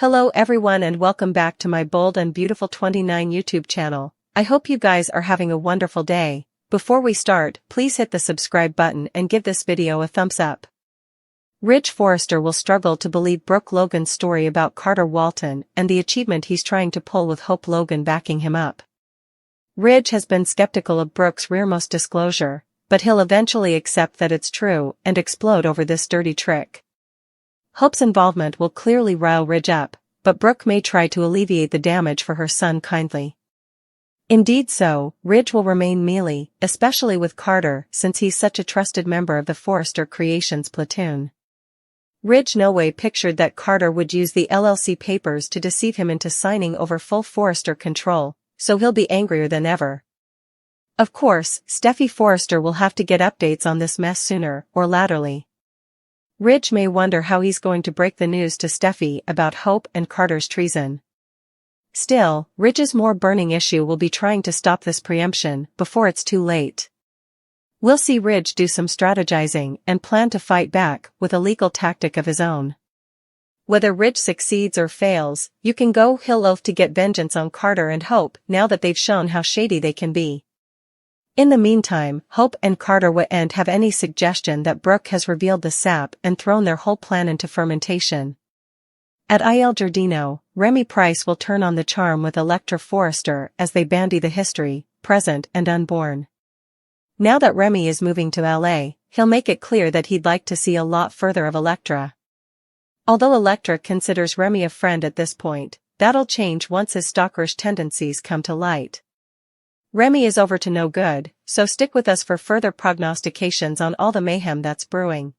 Hello everyone and welcome back to my Bold and Beautiful 29 YouTube channel. I hope you guys are having a wonderful day. Before we start, please hit the subscribe button and give this video a thumbs up. Ridge Forrester will struggle to believe Brook Logan's story about Carter Walton and the achievement he's trying to pull with Hope Logan backing him up. Ridge has been skeptical of Brook's rearmost disclosure, but he'll eventually accept that it's true and explode over this dirty trick. Hope's involvement will clearly rile Ridge up, but Brook may try to alleviate the damage for her son kindly. Indeed so, Ridge will remain mealy, especially with Carter since he's such a trusted member of the Forrester Creations platoon. Ridge no way pictured that Carter would use the LLC papers to deceive him into signing over full Forrester control, so he'll be angrier than ever. Of course, Steffy Forrester will have to get updates on this mess sooner or laterly. Ridge may wonder how he's going to break the news to Steffy about Hope and Carter's treason. Still, Ridge's more burning issue will be trying to stop this preemption before it's too late. We'll see Ridge do some strategizing and plan to fight back with a legal tactic of his own. Whether Ridge succeeds or fails, you can go he'll oath to get vengeance on Carter and Hope now that they've shown how shady they can be. In the meantime, Hope and Carter won't have any suggestion that Brook has revealed the sap and thrown their whole plan into fermentation. At Il Giardino, Remy Price will turn on the charm with Electra Forrester as they bandy the history, present and unborn. Now that Remy is moving to LA, he'll make it clear that he'd like to see a lot further of Electra. Although Electra considers Remy a friend at this point, that'll change once his stalkerish tendencies come to light. Remy is over to no good, so stick with us for further prognostications on all the mayhem that's brewing.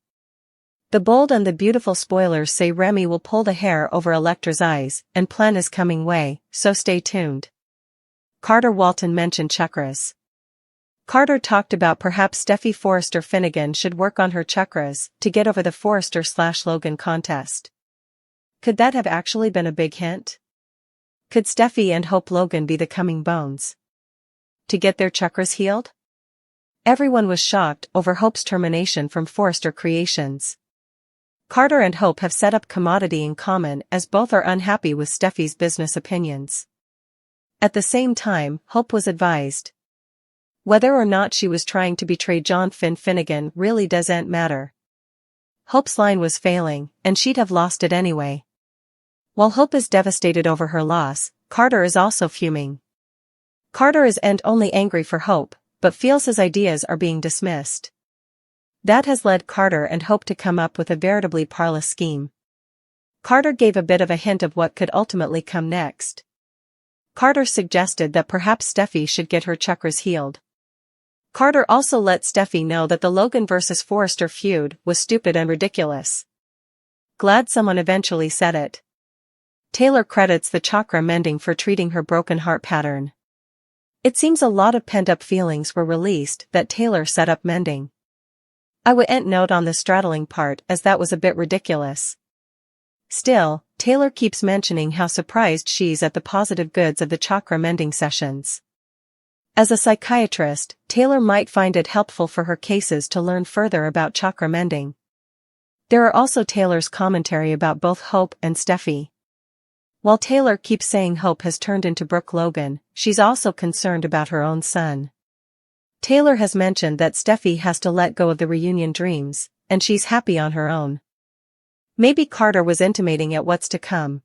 The Bold and the Beautiful spoilers say Remy will pull the hair over Electra's eyes and plan his coming way, so stay tuned. Carter Walton mentioned chakras. Carter talked about perhaps Steffy Forrester Finnegan should work on her chakras to get over the Forrester/Logan contest. Could that have actually been a big hint? Could Steffy and Hope Logan be the coming bones to get their chakras healed? Everyone was shocked over Hope's termination from Forrester Creations. Carter and Hope have set up commodity in common as both are unhappy with Steffy's business opinions. At the same time, Hope was advised. Whether or not she was trying to betray John Finnegan really doesn't matter. Hope's line was failing, and she'd have lost it anyway. While Hope is devastated over her loss, Carter is also fuming. Carter isn't only angry for Hope, but feels his ideas are being dismissed. That has led Carter and Hope to come up with a veritably parlous scheme. Carter gave a bit of a hint of what could ultimately come next. Carter suggested that perhaps Steffy should get her chakras healed. Carter also let Steffy know that the Logan vs. Forrester feud was stupid and ridiculous. Glad someone eventually said it. Taylor credits the chakra mending for treating her broken heart pattern. It seems a lot of pent-up feelings were released that Taylor set up mending. I wouldn't note on the straddling part as that was a bit ridiculous. Still, Taylor keeps mentioning how surprised she's at the positive goods of the chakra mending sessions. As a psychiatrist, Taylor might find it helpful for her cases to learn further about chakra mending. There are also Taylor's commentary about both Hope and Steffy. While Taylor keeps saying Hope has turned into Brook Logan, she's also concerned about her own son. Taylor has mentioned that Steffy has to let go of the reunion dreams, and she's happy on her own. Maybe Carter was intimating at what's to come.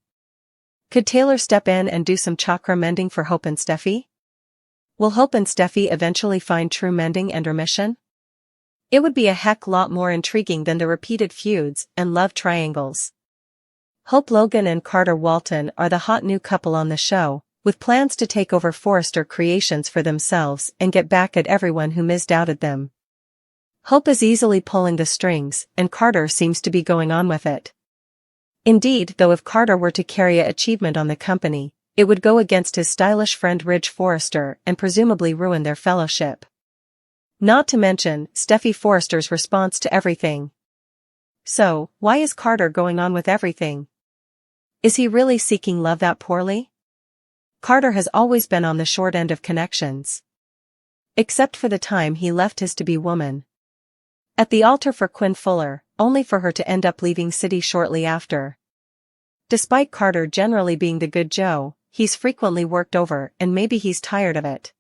Could Taylor step in and do some chakra mending for Hope and Steffy? Will Hope and Steffy eventually find true mending and remission? It would be a heck lot more intriguing than the repeated feuds and love triangles. Hope Logan and Carter Walton are the hot new couple on the show, with plans to take over Forrester Creations for themselves and get back at everyone who misdoubted them. Hope is easily pulling the strings, and Carter seems to be going on with it. Indeed, though, if Carter were to carry an achievement on the company, it would go against his stylish friend Ridge Forrester and presumably ruin their fellowship. Not to mention Steffy Forrester's response to everything. So, why is Carter going on with everything? Is he really seeking love that poorly? Carter has always been on the short end of connections. Except for the time he left his to-be woman at the altar for Quinn Fuller, only for her to end up leaving city shortly after. Despite Carter generally being the good Joe, he's frequently worked over and maybe he's tired of it.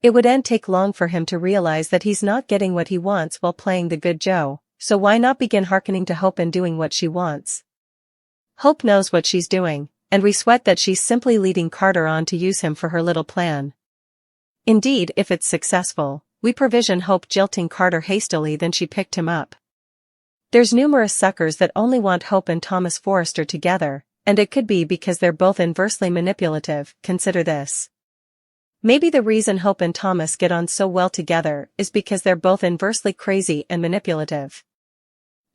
It wouldn't take long for him to realize that he's not getting what he wants while playing the good Joe, so why not begin hearkening to Hope and doing what she wants? Hope knows what she's doing, and we sweat that she's simply leading Carter on to use him for her little plan. Indeed, if it's successful, we provision Hope jilting Carter hastily, then she picked him up. There's numerous suckers that only want Hope and Thomas Forrester together, and it could be because they're both inversely manipulative. Consider this. Maybe the reason Hope and Thomas get on so well together is because they're both inversely crazy and manipulative.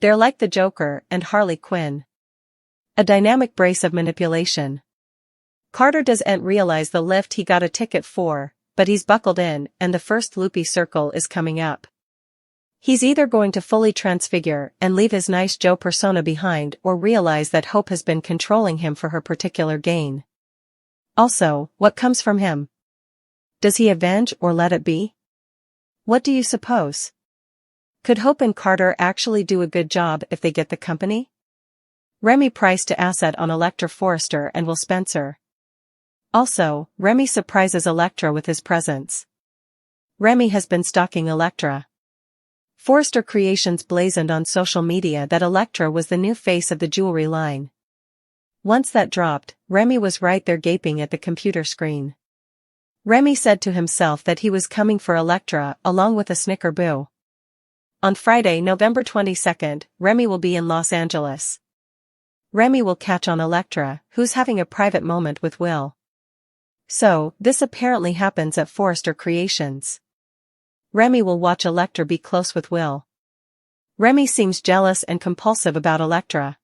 They're like the Joker and Harley Quinn. A dynamic brace of manipulation. Carter doesn't realize the lift he got a ticket for, but he's buckled in and the first loopy circle is coming up. He's either going to fully transfigure and leave his nice Joe persona behind or realize that Hope has been controlling him for her particular gain. Also, what comes from him? Does he avenge or let it be? What do you suppose? Could Hope and Carter actually do a good job if they get the company? Remy priced to asset on Electra Forrester and Will Spencer. Also, Remy surprises Electra with his presence. Remy has been stalking Electra. Forrester Creations blazoned on social media that Electra was the new face of the jewelry line. Once that dropped, Remy was right there gaping at the computer screen. Remy said to himself that he was coming for Electra along with a snicker boo. On Friday, November 22nd, Remy will be in Los Angeles. Remy will catch on Electra, who's having a private moment with Will. So, this apparently happens at Forrester Creations. Remy will watch Electra be close with Will. Remy seems jealous and compulsive about Electra.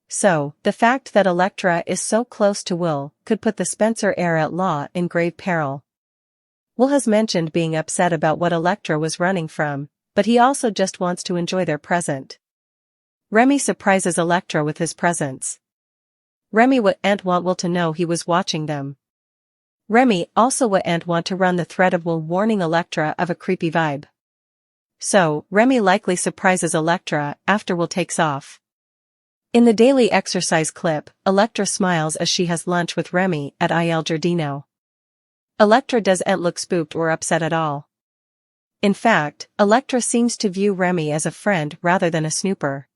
So, the fact that Electra is so close to Will could put the Spencer heir-at-law in grave peril. Will has mentioned being upset about what Electra was running from, but he also just wants to enjoy their present. Remy surprises Electra with his presence. Remy wouldn't want Will to know he was watching them. Remy also wouldn't want to run the threat of Will warning Electra of a creepy vibe. So, Remy likely surprises Electra after Will takes off. In the daily exercise clip, Electra smiles as she has lunch with Remy at Il Giardino. Electra doesn't look spooked or upset at all. In fact, Electra seems to view Remy as a friend rather than a snooper.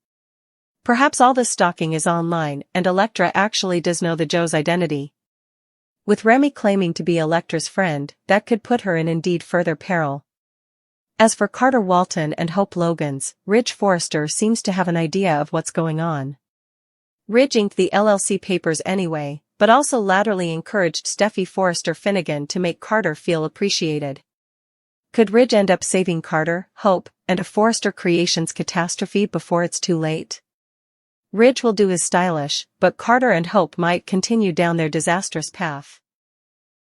Perhaps all this stalking is online and Electra actually does know the Joe's identity. With Remy claiming to be Electra's friend, that could put her in indeed further peril. As for Carter Walton and Hope Logan's, Ridge Forrester seems to have an idea of what's going on. Ridge inked the LLC papers anyway, but also laterally encouraged Steffy Forrester Finnegan to make Carter feel appreciated. Could Ridge end up saving Carter, Hope, and a Forrester Creations catastrophe before it's too late? Ridge will do his stylish, but Carter and Hope might continue down their disastrous path.